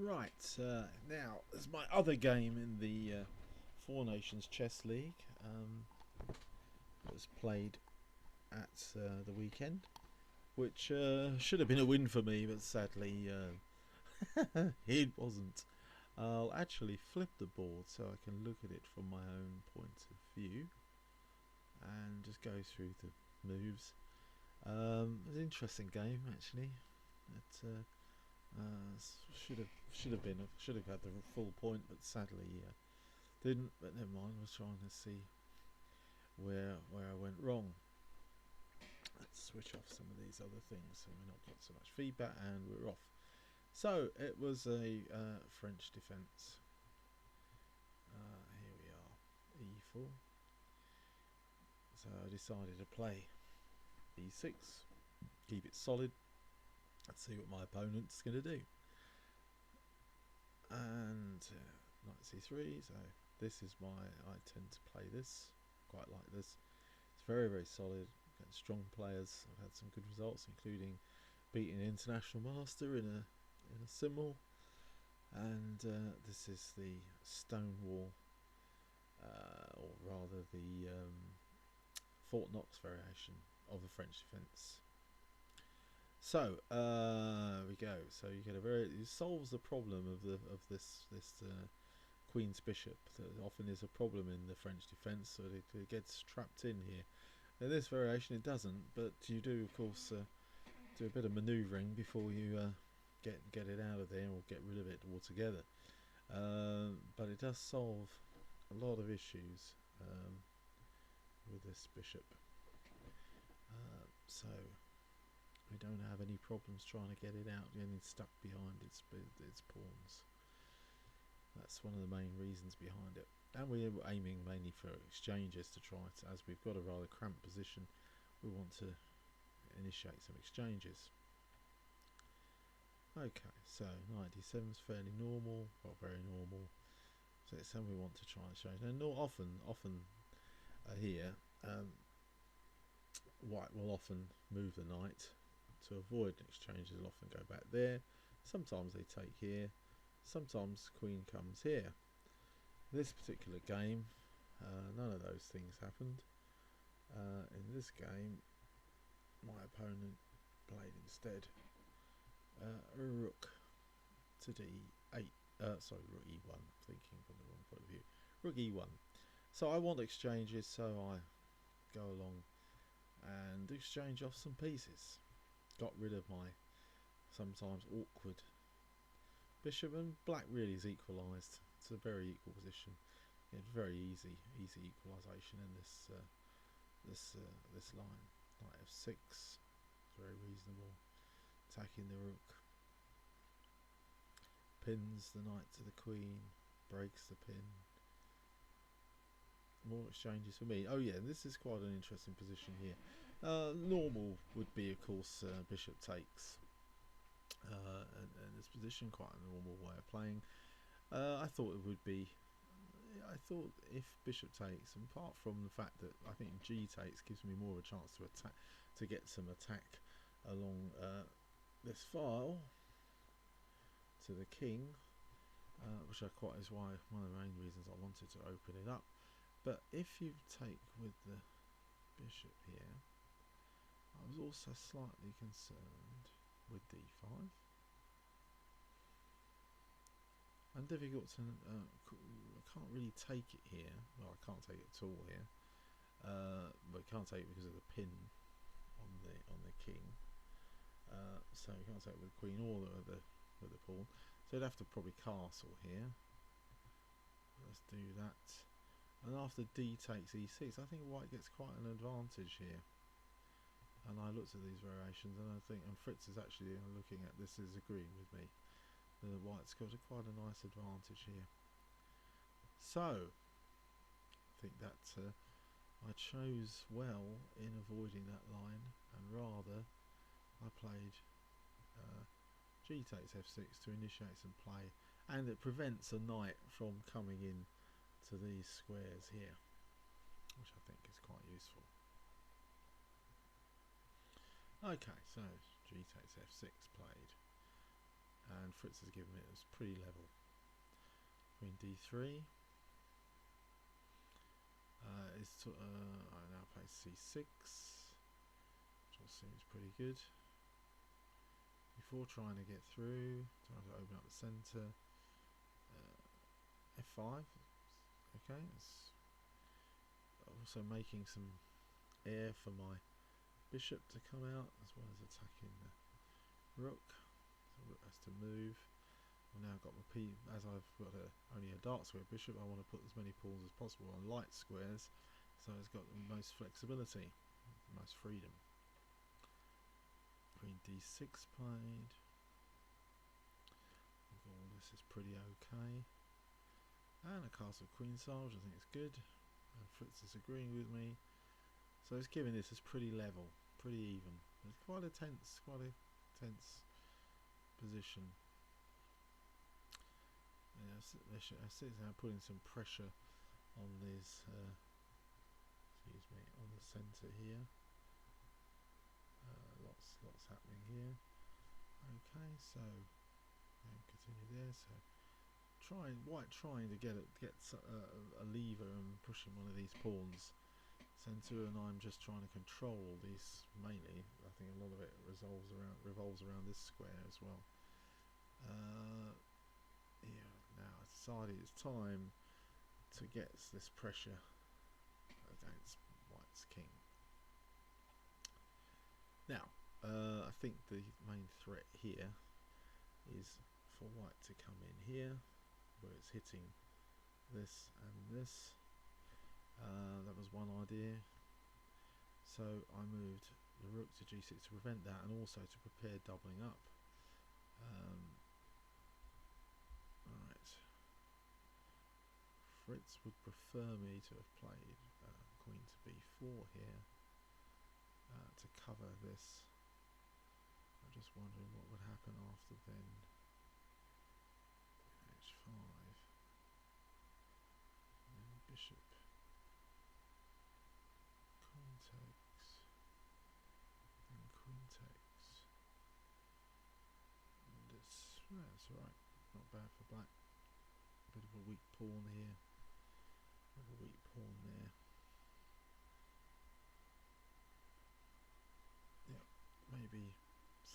Right, now there's my other game in the Four Nations Chess League that was played at the weekend, which should have been a win for me, but sadly it wasn't. I'll actually flip the board so I can look at it from my own point of view and just go through the moves. It was an interesting game actually. It should have had the full point, but sadly didn't. But never mind. I was trying to see where I went wrong. Let's switch off some of these other things so we're not got so much feedback, and we're off. So it was a French defence. Here we are, e4. So I decided to play e6, keep it solid. Let's see what my opponent's going to do. And knight c3. So this is why I tend to play this. Quite like this. It's very, very solid. Got strong players. I've had some good results, including beating an international master in a simul. And this is the Stonewall, or rather the Fort Knox variation of the French defence. So we go. So you get it solves the problem of this Queen's Bishop that often is a problem in the French defence. So it gets trapped in here. In this variation it doesn't, but you do of course do a bit of manoeuvring before you get it out of there or get rid of it altogether. But it does solve a lot of issues with this bishop. So we don't have any problems trying to get it out, getting stuck behind its pawns. That's one of the main reasons behind it. And we're aiming mainly for exchanges to try to, as we've got a rather cramped position, we want to initiate some exchanges. Okay, so 97 is fairly normal, not very normal. So it's something we want to try and change. Now, not often here, white will often move the knight to avoid exchanges. They'll often go back there. Sometimes they take here. Sometimes queen comes here. This particular game, none of those things happened. In this game, my opponent played instead rook to d8. Sorry, rook e1. I'm thinking from the wrong point of view. Rook e1. So I want exchanges, so I go along and exchange off some pieces. Got rid of my sometimes awkward bishop, and black really is equalised. It's a very equal position. It's very easy equalisation in this this line. Knight f6, it's very reasonable. Attacking the rook, pins the knight to the queen, breaks the pin. More exchanges for me. Oh yeah, this is quite an interesting position here. Normal would be, of course, bishop takes. And this position, quite a normal way of playing. I thought it would be. I thought if bishop takes, apart from the fact that I think g takes gives me more of a chance to attack, to get some attack along this file to the king, which I quite is why one of the main reasons I wanted to open it up. But if you take with the bishop here, I was also slightly concerned with d5. And difficult to, I can't really take it here. Well, I can't take it at all here. But I can't take it because of the pin on the king. So you can't take it with the queen or with the pawn. So you'd have to probably castle here. Let's do that. And after d takes e6, I think white gets quite an advantage here. And I looked at these variations, and I think, and Fritz is actually looking at this, is agreeing with me. The white's got quite a nice advantage here. So I think that I chose well in avoiding that line, and rather I played g takes f6 to initiate some play, and it prevents a knight from coming in to these squares here, which I think is quite useful. Okay, so g takes f6 played, and Fritz has given it as pretty level. Queen d3 I now play c6, which all seems pretty good. Before trying to get through, trying to open up the centre. F5. Okay, it's also making some air for my bishop to come out, as well as attacking the rook. So rook has to move. I've now got my as I've got only a dark square bishop, I want to put as many pawns as possible on light squares, so it's got the most flexibility, most freedom. Queen d6 played. All this is pretty okay. And a castle queenside, which I think is good. And Fritz is agreeing with me. So it's giving this as pretty level, pretty even. It's quite a tense position. Yeah, I see now putting some pressure on this, on the centre here. Lots happening here. Okay, so continue there. So white trying to get a lever and pushing one of these pawns centre, and I'm just trying to control these mainly. I think a lot of it revolves around this square as well. Yeah, now I decided it's time to get this pressure against white's king. Now, I think the main threat here is for white to come in here, where it's hitting this and this. That was one idea. So I moved the rook to g6 to prevent that, and also to prepare doubling up. Right. Fritz would prefer me to have played queen to b4 here to cover this. I'm just wondering what would happen after then. h5, and then bishop, queen takes, and queen takes. And that's alright, not bad for black. Bit of a weak pawn here, bit of a weak pawn there. Yeah, maybe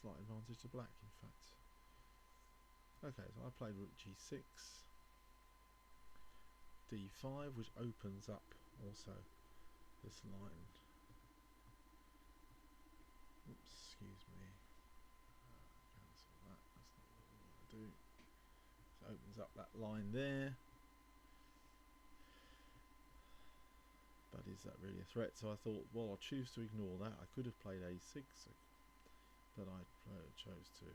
slight advantage to black in fact. Okay, so I played rook g6, d5, which opens up also this line. Oops, excuse me. Cancel that. That's not what we want to do. So it opens up that line there. But is that really a threat? So I thought, well, I'll choose to ignore that. I could have played a6, but I chose to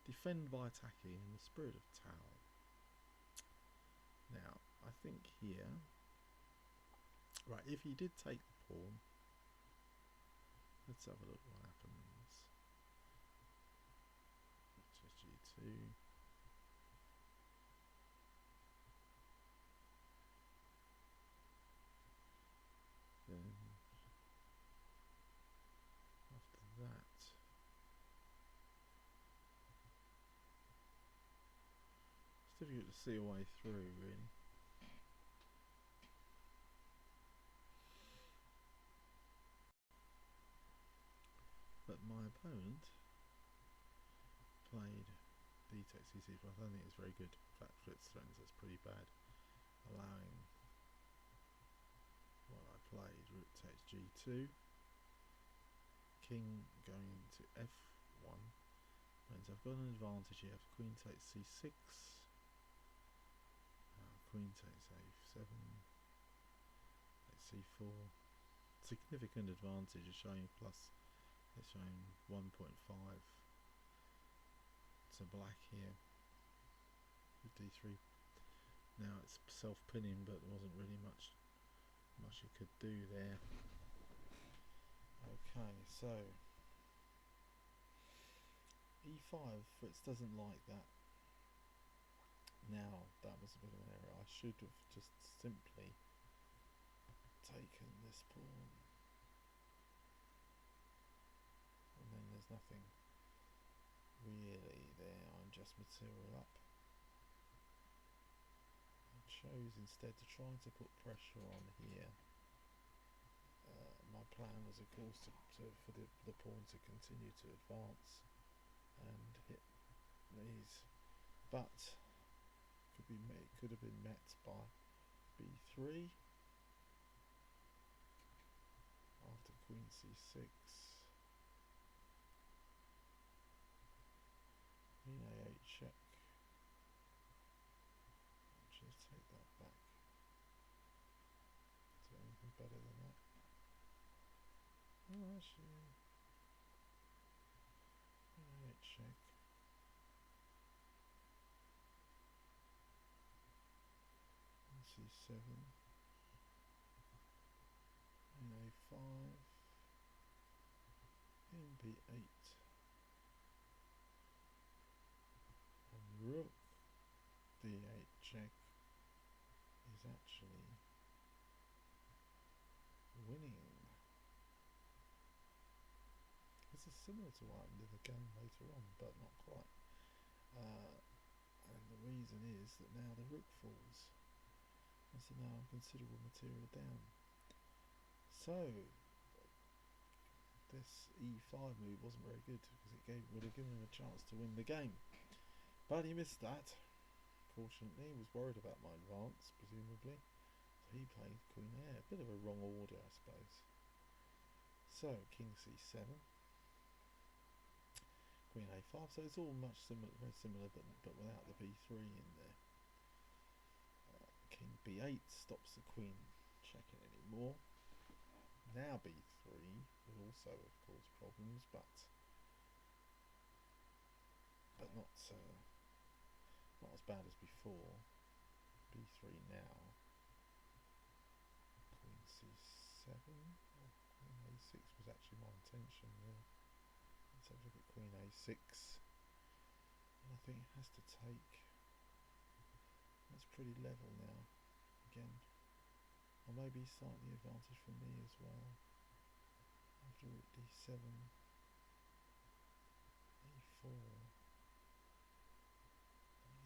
defend by attacking in the spirit of Tau. Now, I think here, right, if he did take the pawn, let's have a look what happens. Just g2. Then after that, it's difficult to see a way through, really. But my opponent played d takes c6, but I don't think it's very good. In fact, Fritz threatens that's pretty bad, allowing what I played. Rook takes g2, king going into f1. Means I've got an advantage here. Queen takes c6, queen takes a7, takes c4. Significant advantage is showing plus. It's showing 1.5 to black here with d3. Now it's self-pinning, but there wasn't really much you could do there. Okay, so e5, Fritz doesn't like that. Now that was a bit of an error. I should have just simply taken this pawn. And then there's nothing really there. I'm just material up. I chose instead to try to put pressure on here. My plan was, of course, for the pawn to continue to advance and hit these, but could have been met by b3 after queen c6, queen a8 check. Just take that back. Is there anything better than that? Oh, actually, queen a8 check. c7, queen a5, queen b8, and rook d8 check is actually winning. This is similar to what happened in the game later on, but not quite. And the reason is that now the rook falls, and so now I'm considerable material down. So this e5 move wasn't very good because it would have given him a chance to win the game, but he missed that. Fortunately, he was worried about my advance, presumably, so he played queen a, a bit of a wrong order, I suppose. So king c7, queen a5. So it's all much similar, very similar, but without the b3 in there. King b8 stops the queen checking anymore. Now b3 will also, of cause problems, but not as bad as before. b3 now. Queen c7. Oh, queen a6 was actually my intention there. Let's have a look at queen a6. And I think it has to take. That's pretty level now. Again, or maybe slightly advantage for me as well. After rook d7, a4,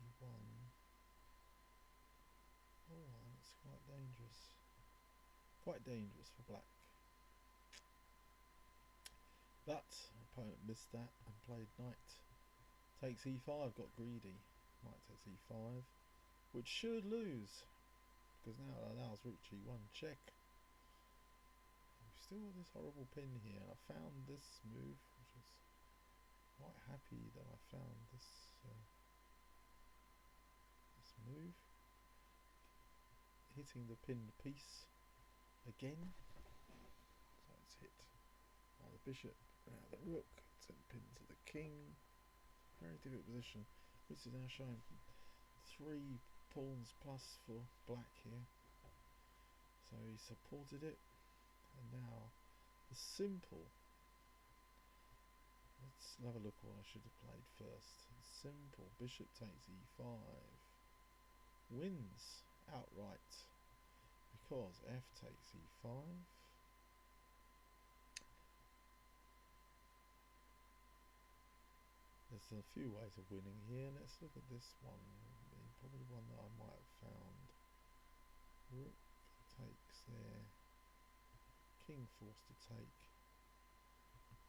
e1. Oh, that's quite dangerous. Quite dangerous for black. But opponent missed that and played knight takes e5. Got greedy. Knight takes e5, which should lose because now it allows rook g1 check. We've still got this horrible pin here. I found this move, which was quite happy that I found this this move. Hitting the pinned piece again. So it's hit by the bishop, now the rook, sent pin to the king. Very difficult position, which is now showing 3 pawns plus for black here. So he supported it, and now the simple. Let's have a look at what I should have played first. Simple bishop takes e5 wins outright because f takes e5. There's a few ways of winning here. Let's look at this one, probably one that I might have found. Rook takes there, king forced to take,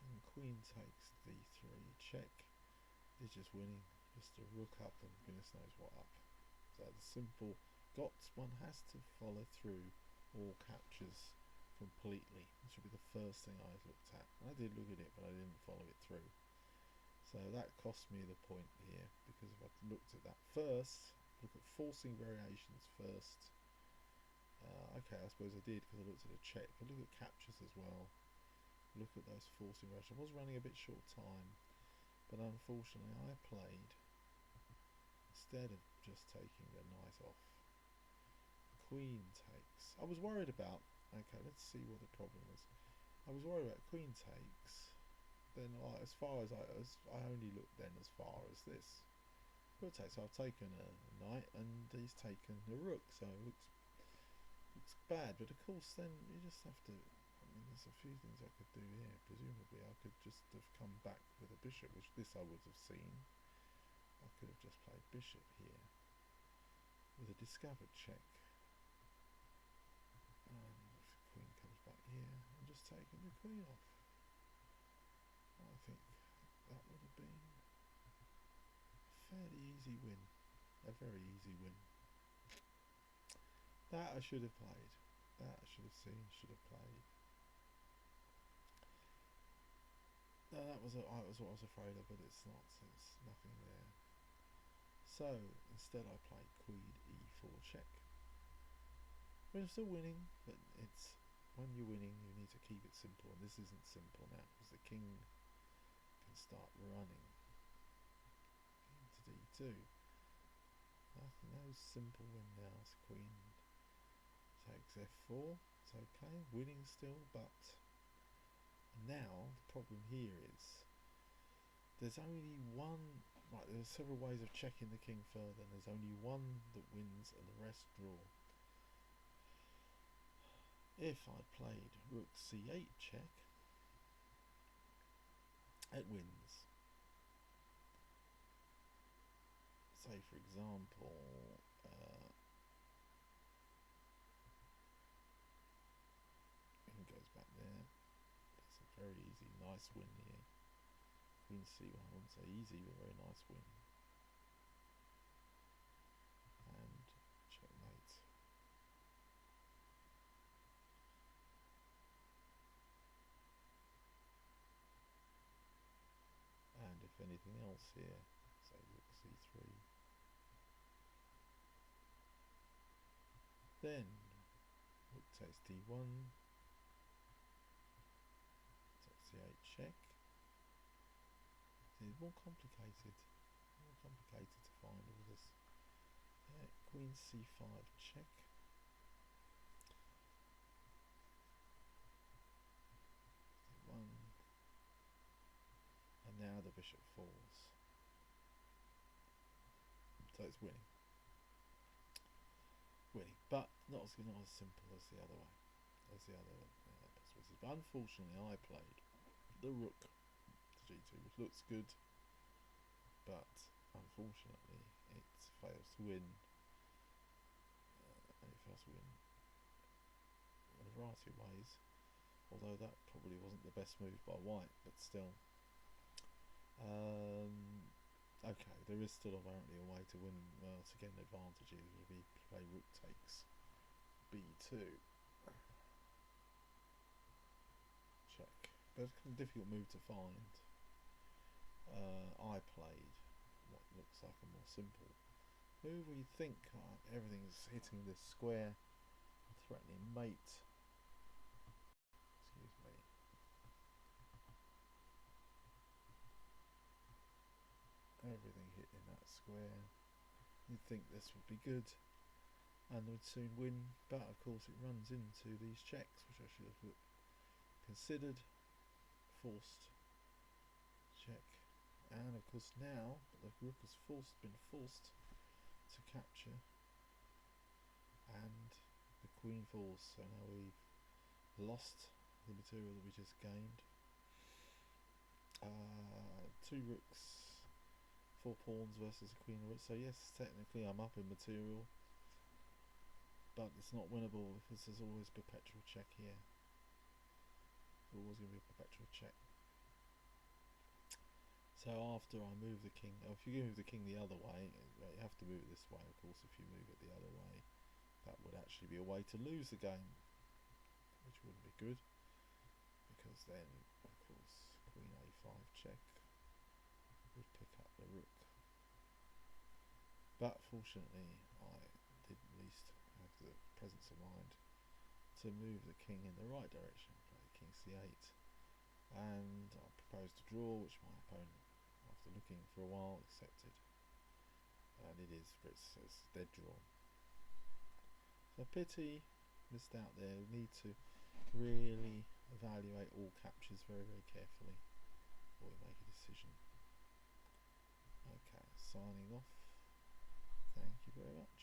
and queen takes d3 check. Is just winning, just a rook up and goodness knows what up. So the simple one has to follow through all captures completely. This should be the first thing I looked at. I did look at it, but I didn't follow it through. So that cost me the point here, because if I looked at that first, look at forcing variations first. Okay, I suppose I did because I looked at a check, but look at captures as well. Look at those forcing variations. I was running a bit short time, but unfortunately I played, instead of just taking the knight off, queen takes. I was worried about, okay, let's see what the problem is. I was worried about queen takes. Then as far as I only looked then as far as this. Rook takes, so I've taken a knight and he's taken a rook, so it looks bad, but of course then you just have to, I mean, there's a few things I could do here. Presumably I could just have come back with a bishop, which this I would have seen. I could have just played bishop here with a discovered check, and if the queen comes back here, I'm just taking the queen off. I think that would have been a fairly easy win, a very easy win. That I should have played, that I should have seen, should have played. No, that was what I was afraid of, but it's not. It's nothing there. So instead, I played queen e4 check. But I'm still winning, but it's when you're winning, you need to keep it simple, and this isn't simple now because the king can start running into d2. No simple win now. It's queen takes f4. It's okay, winning still, but now the problem here is there's only one. Right, there's several ways of checking the king further, and there's only one that wins, and the rest draw. If I played rook c8 check, it wins. Say for example, king goes back there. That's a very easy, nice win here. Queen c1, I wouldn't say easy, but a very nice win. And checkmate. And if anything else here, say rook c3, then rook takes d1, takes c8 check. It's more complicated to find all this. Queen c5 check. D1, and now the bishop falls. So it's winning, but not as simple as the other way, as the other possibilities. But unfortunately, I played the rook to g2, which looks good, but unfortunately, it fails to win. And it fails to win in a variety of ways. Although that probably wasn't the best move by white, but still. Okay, there is still apparently a way to win, to get an advantage here. It would be play rook takes b2. Check. But it's a difficult move to find. I played what looks like a more simple move. We think everything's hitting this square, threatening mate. Excuse me. Everything hitting that square. You'd think this would be good and would soon win, but of course it runs into these checks, which I should have considered. Forced check, and of course now the rook has been forced to capture, and the queen falls. So now we've lost the material that we just gained. 2 rooks, 4 pawns versus a queen and rook. So yes, technically I'm up in material, but it's not winnable because there's always perpetual check here. There's always going to be a perpetual check. So after I move the king, if you move the king the other way, you have to move it this way. Of course, if you move it the other way, that would actually be a way to lose the game, which wouldn't be good, because then, of course, queen a5 check would pick up the rook. But fortunately, I did at least have the presence of mind to move the king in the right direction, play king c8, and I proposed to draw, which my opponent, after looking for a while, accepted, and it's dead draw. So pity, missed out there. We need to really evaluate all captures very, very carefully before we make a decision. Okay, signing off. Thank you very much.